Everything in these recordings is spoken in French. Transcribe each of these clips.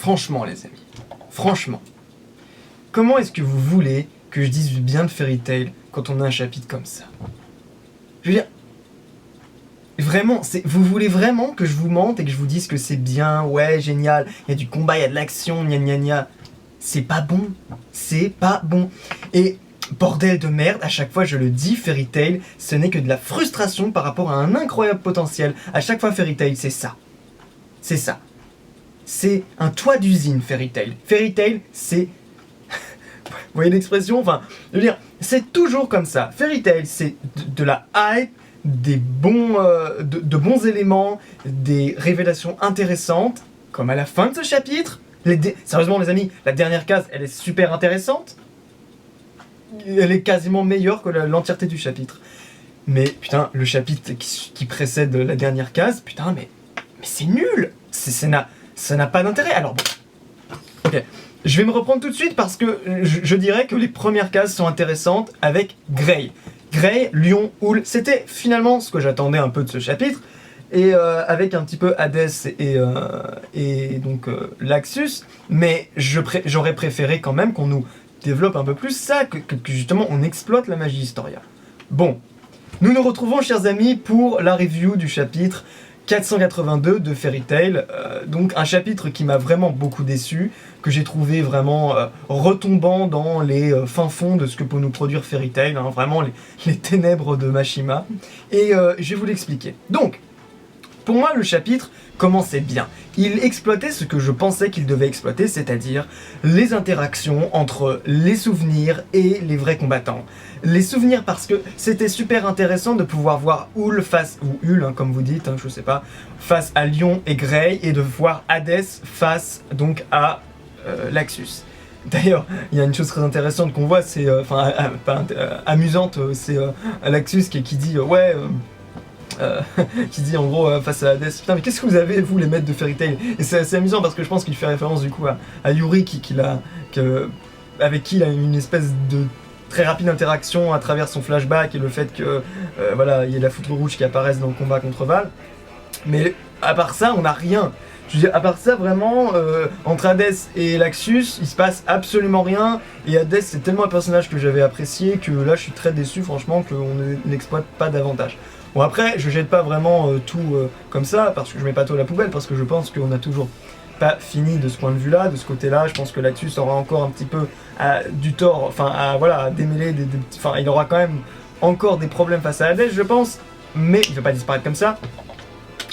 franchement les amis, franchement, comment est-ce que vous voulez que je dise du bien de Fairy Tail quand on a un chapitre comme ça? Je veux dire, vraiment, vous voulez vraiment que je vous mente et que je vous dise que c'est bien, ouais, génial, il y a du combat, il y a de l'action, gna gna gna. C'est pas bon, c'est pas bon. Et bordel de merde, à chaque fois je le dis, Fairy Tail, ce n'est que de la frustration par rapport à un incroyable potentiel. À chaque fois Fairy Tail, c'est ça. C'est ça. C'est un toit d'usine, Fairy Tail. Fairy Tail, c'est... Vous voyez l'expression? Enfin, je veux dire, c'est toujours comme ça. Fairy Tail, c'est de la hype, des bons, de bons éléments, des révélations intéressantes, comme à la fin de ce chapitre. Sérieusement les amis, la dernière case, elle est super intéressante. Elle est quasiment meilleure que l'entièreté du chapitre. Mais putain, le chapitre qui précède la dernière case, putain, mais c'est nul. Ça n'a pas d'intérêt. Alors bon, ok. Je vais me reprendre tout de suite parce que je dirais que les premières cases sont intéressantes avec Grey. Grey, Lion, Houle, c'était finalement ce que j'attendais un peu de ce chapitre. Et avec un petit peu Hades et donc Laxus. Mais j'aurais préféré quand même qu'on nous développe un peu plus ça, que justement on exploite la magie Historia. Bon, nous nous retrouvons chers amis pour la review du chapitre 482 de Fairy Tail, donc un chapitre qui m'a vraiment beaucoup déçu, que j'ai trouvé vraiment retombant dans les fins fonds de ce que peut nous produire Fairy Tail, hein, vraiment les ténèbres de Mashima, et je vais vous l'expliquer. Donc, pour moi le chapitre commençait bien. Il exploitait ce que je pensais qu'il devait exploiter, c'est-à-dire les interactions entre les souvenirs et les vrais combattants. Les souvenirs parce que c'était super intéressant de pouvoir voir Houle face, ou Hul, hein, comme vous dites, hein, je sais pas, face à Lion et Grey, et de voir Hades face donc à Laxus. D'ailleurs, il y a une chose très intéressante qu'on voit, c'est, amusante, c'est Laxus qui dit ouais... qui dit en gros face à Hades, putain mais qu'est-ce que vous avez vous les maîtres de Fairy Tail? Et c'est assez amusant parce que je pense qu'il fait référence du coup à Yuri avec qui il a une espèce de très rapide interaction à travers son flashback et le fait que voilà, il y ait la foudre rouge qui apparaisse dans le combat contre Val. Mais à part ça, on n'a rien. Je veux dire, à part ça, vraiment, entre Hades et Laxus, il se passe absolument rien. Et Hades, c'est tellement un personnage que j'avais apprécié que là, je suis très déçu, franchement, qu'on n'exploite pas davantage. Bon, après, je jette pas vraiment tout comme ça, parce que je mets pas tout à la poubelle, parce que je pense qu'on a toujours pas fini de ce point de vue-là, de ce côté-là. Je pense que Laxus aura encore un petit peu du tort, enfin, à démêler enfin, il aura quand même encore des problèmes face à Hades, je pense, mais il va pas disparaître comme ça.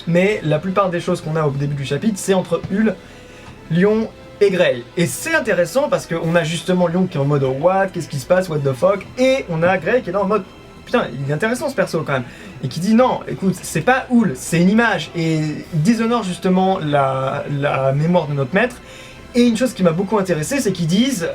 Mais la plupart des choses qu'on a au début du chapitre, c'est entre Hul, Lion et Grey. Et c'est intéressant parce qu'on a justement Lion qui est en mode what, qu'est-ce qui se passe, what the fuck, et on a Grey qui est là en mode putain, il est intéressant ce perso quand même. Et qui dit non, écoute, c'est pas Hul, c'est une image. Et il déshonore justement la mémoire de notre maître. Et une chose qui m'a beaucoup intéressé, c'est qu'ils disent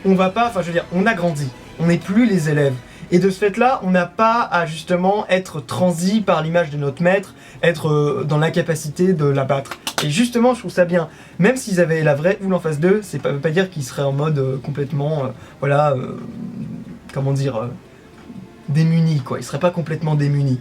on va pas, enfin je veux dire, on a grandi, on n'est plus les élèves. Et de ce fait-là, on n'a pas à justement être transi par l'image de notre maître, être dans l'incapacité de l'abattre. Et justement, je trouve ça bien. Même s'ils avaient la vraie Hul en face d'eux, ça veut pas dire qu'ils seraient en mode complètement, voilà, comment dire, démunis quoi. Ils seraient pas complètement démunis.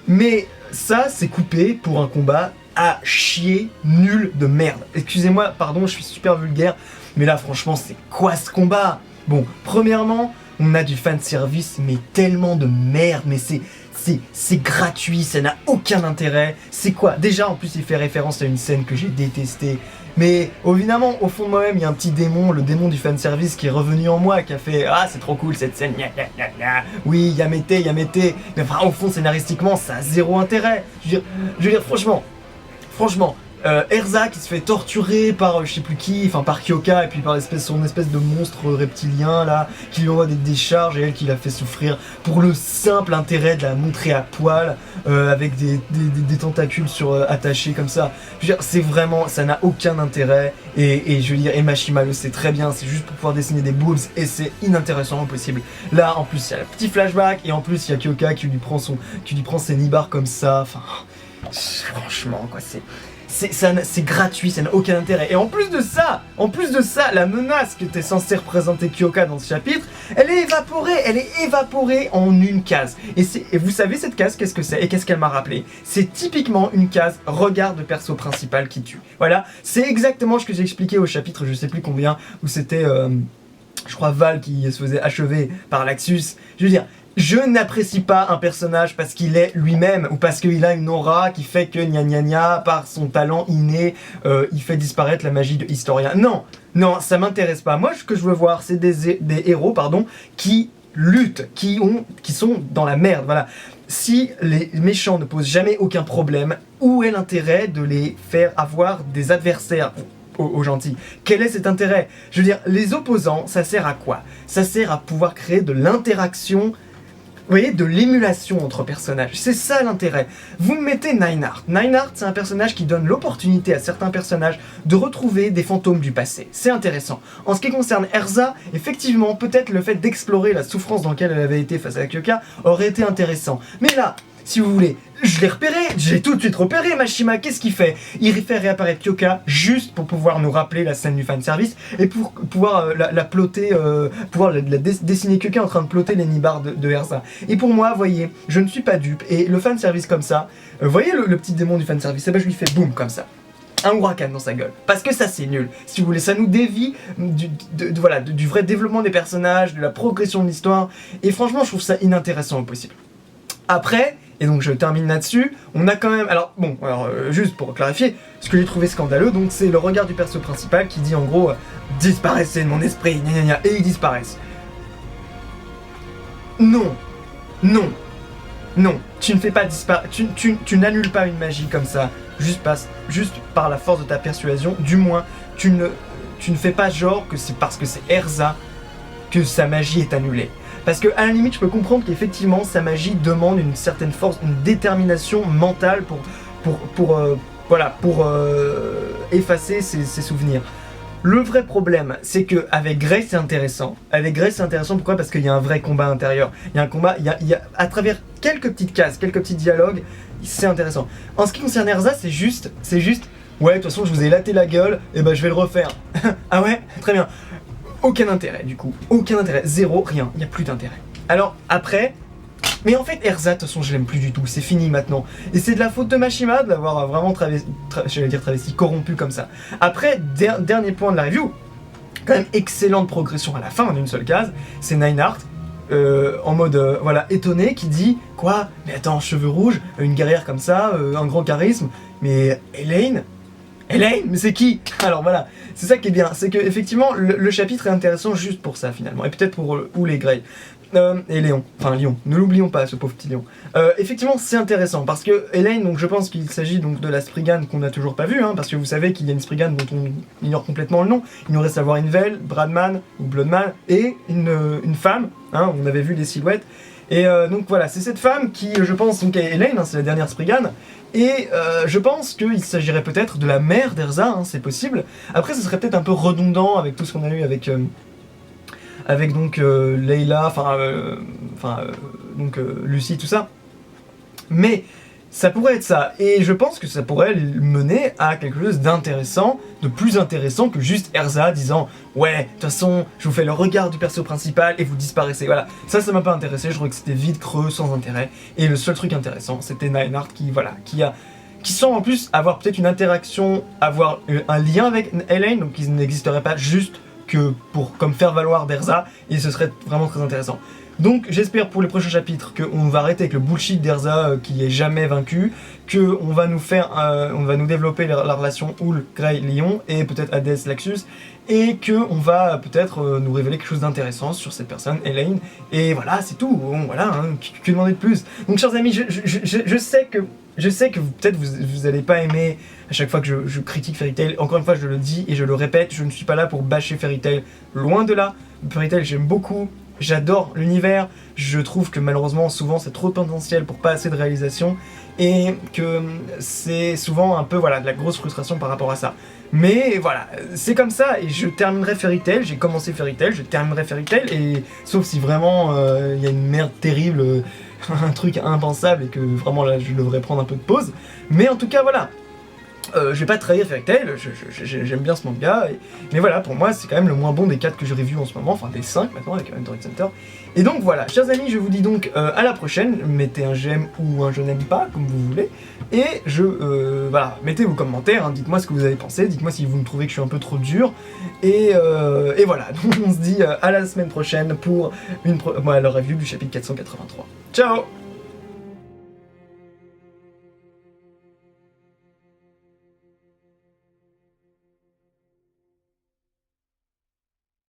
Mais ça, c'est coupé pour un combat à chier nul de merde. Excusez-moi, pardon, je suis super vulgaire, mais là, franchement, c'est quoi ce combat? Bon, premièrement, on a du fanservice, mais tellement de merde, mais c'est gratuit, ça n'a aucun intérêt. C'est quoi? Déjà, en plus, il fait référence à une scène que j'ai détestée. Mais évidemment, au fond de moi-même, il y a un petit démon, le démon du fanservice qui est revenu en moi, qui a fait « Ah, c'est trop cool cette scène, gna gna gna gna. Oui, Yamete. » Mais enfin, au fond, scénaristiquement, ça a zéro intérêt. Je veux dire franchement, Erza qui se fait torturer par je sais plus qui, enfin par Kyoka et puis par son espèce de monstre reptilien là, qui lui envoie des décharges et elle qui la fait souffrir pour le simple intérêt de la montrer à poil avec des tentacules attachés comme ça. Je veux dire, c'est vraiment, ça n'a aucun intérêt et je veux dire, et Mashima le sait très bien, c'est juste pour pouvoir dessiner des boobs et c'est inintéressant au possible. Là en plus il y a le petit flashback et en plus il y a Kyoka qui lui prend ses nibards comme ça, enfin franchement quoi, c'est gratuit, ça n'a aucun intérêt. Et en plus de ça, la menace que t'es censé représenter Kyoka dans ce chapitre, elle est évaporée en une case. Et vous savez cette case, qu'est-ce que c'est et qu'est-ce qu'elle m'a rappelé? C'est typiquement une case regard de perso principal qui tue. Voilà, c'est exactement ce que j'ai expliqué au chapitre, je sais plus combien, où c'était, je crois, Val qui se faisait achever par Laxus. Je veux dire, je n'apprécie pas un personnage parce qu'il est lui-même ou parce qu'il a une aura qui fait que gna gna gna, par son talent inné, il fait disparaître la magie de Historia. Non, ça m'intéresse pas. Moi, ce que je veux voir, c'est des héros, qui luttent, qui sont dans la merde, voilà. Si les méchants ne posent jamais aucun problème, où est l'intérêt de les faire avoir des adversaires aux gentils? Quel est cet intérêt? Je veux dire, les opposants, ça sert à quoi? Ça sert à pouvoir créer de l'interaction, vous voyez, de l'émulation entre personnages. C'est ça l'intérêt. Vous me mettez Nineheart. Nineheart, c'est un personnage qui donne l'opportunité à certains personnages de retrouver des fantômes du passé. C'est intéressant. En ce qui concerne Erza, effectivement, peut-être le fait d'explorer la souffrance dans laquelle elle avait été face à Kyoka aurait été intéressant. Mais là, si vous voulez, je l'ai repéré, j'ai tout de suite repéré Mashima, qu'est-ce qu'il fait? Il fait réapparaître Kyoka juste pour pouvoir nous rappeler la scène du fanservice et pour pouvoir la plotter, dessiner Kyoka en train de plotter les nibards de Erza. Et pour moi, voyez, je ne suis pas dupe et le fanservice comme ça, voyez le petit démon du fanservice, eh ben je lui fais boum comme ça. Un huracan dans sa gueule. Parce que ça c'est nul. Si vous voulez, ça nous dévie du vrai développement des personnages, de la progression de l'histoire. Et franchement, je trouve ça inintéressant au possible. Après, et donc je termine là-dessus, on a quand même... Alors, juste pour clarifier, ce que j'ai trouvé scandaleux, donc c'est le regard du perso principal qui dit en gros « Disparaissez de mon esprit, gna gna gna », et ils disparaissent. Non, tu ne fais pas disparaître... Tu n'annules pas une magie comme ça, juste par la force de ta persuasion, du moins, tu ne fais pas genre que c'est parce que c'est Erza que sa magie est annulée. Parce que à la limite, je peux comprendre qu'effectivement, sa magie demande une certaine force, une détermination mentale pour effacer ses souvenirs. Le vrai problème, c'est que avec Grace, c'est intéressant. Pourquoi? Parce qu'il y a un vrai combat intérieur. Il y a un combat, il y a à travers quelques petites cases, quelques petits dialogues, c'est intéressant. En ce qui concerne Erza, c'est juste, ouais, de toute façon, je vous ai laté la gueule, et ben je vais le refaire. Ah ouais, très bien. Aucun intérêt du coup, zéro, rien, il n'y a plus d'intérêt. Alors après, mais en fait Erza, de toute façon je l'aime plus du tout, c'est fini maintenant. Et c'est de la faute de Mashima de l'avoir vraiment travesti, corrompu comme ça. Après, dernier point de la review, quand même excellente progression à la fin en une seule case, c'est Nineheart, en mode étonné, qui dit quoi? Mais attends, cheveux rouges, une guerrière comme ça, un grand charisme, mais Elaine, mais c'est qui? Alors voilà, c'est ça qui est bien, c'est que effectivement le chapitre est intéressant juste pour ça finalement, et peut-être pour les Grey. Et Léon, ne l'oublions pas ce pauvre petit Léon. Effectivement c'est intéressant parce que Elaine, donc je pense qu'il s'agit donc de la Spriggan qu'on n'a toujours pas vue, parce que vous savez qu'il y a une Spriggan dont on ignore complètement le nom. Il nous reste à voir Invel, Bradman ou Bloodman et une femme, on avait vu les silhouettes. Et donc voilà, c'est cette femme qui, je pense, donc est Elaine, c'est la dernière Spriggan. Et je pense qu'il s'agirait peut-être de la mère d'Erza, c'est possible. Après, ce serait peut-être un peu redondant avec tout ce qu'on a eu avec donc Layla, Lucie, tout ça. Mais ça pourrait être ça, et je pense que ça pourrait mener à quelque chose d'intéressant, de plus intéressant que juste Erza disant « Ouais, de toute façon, je vous fais le regard du perso principal et vous disparaissez. » Voilà, ça m'a pas intéressé, je trouvais que c'était vide, creux, sans intérêt, et le seul truc intéressant, c'était Nineheart qui semble en plus avoir peut-être une interaction, avoir un lien avec Elaine, donc qui n'existerait pas juste que comme faire valoir d'Erza, et ce serait vraiment très intéressant. Donc j'espère pour les prochains chapitres qu'on va arrêter avec le bullshit d'Erza qui est jamais vaincu, qu'on va nous développer la relation Houl, Grey, Lion et peut-être Hades, Laxus, et qu'on va peut-être nous révéler quelque chose d'intéressant sur cette personne, Elaine, et voilà, c'est tout, bon, voilà, que demander de plus. Donc chers amis, je sais que peut-être vous allez pas aimer à chaque fois que je critique Fairy Tail. Encore une fois, je le dis et je le répète, je ne suis pas là pour bâcher Fairy Tail, loin de là. Fairy Tail, j'aime beaucoup. J'adore l'univers, je trouve que malheureusement souvent c'est trop potentiel pour pas assez de réalisation et que c'est souvent un peu de la grosse frustration par rapport à ça. Mais voilà, c'est comme ça et je terminerai Fairy Tail, j'ai commencé Fairy Tail, je terminerai Fairy Tail et sauf si vraiment il y a une merde terrible, un truc impensable et que vraiment là je devrais prendre un peu de pause. Mais en tout cas voilà. je vais pas trahir Fairy Tail, j'aime bien ce manga, mais voilà, pour moi, c'est quand même le moins bon des 4 que je review en ce moment, enfin des 5 maintenant avec Hunter x Hunter. Et donc voilà, chers amis, je vous dis donc à la prochaine, mettez un j'aime ou un je n'aime pas, comme vous voulez, et voilà, mettez vos commentaires, hein, dites-moi ce que vous avez pensé, dites-moi si vous me trouvez que je suis un peu trop dur, et voilà, donc on se dit à la semaine prochaine pour la review du chapitre 483. Ciao!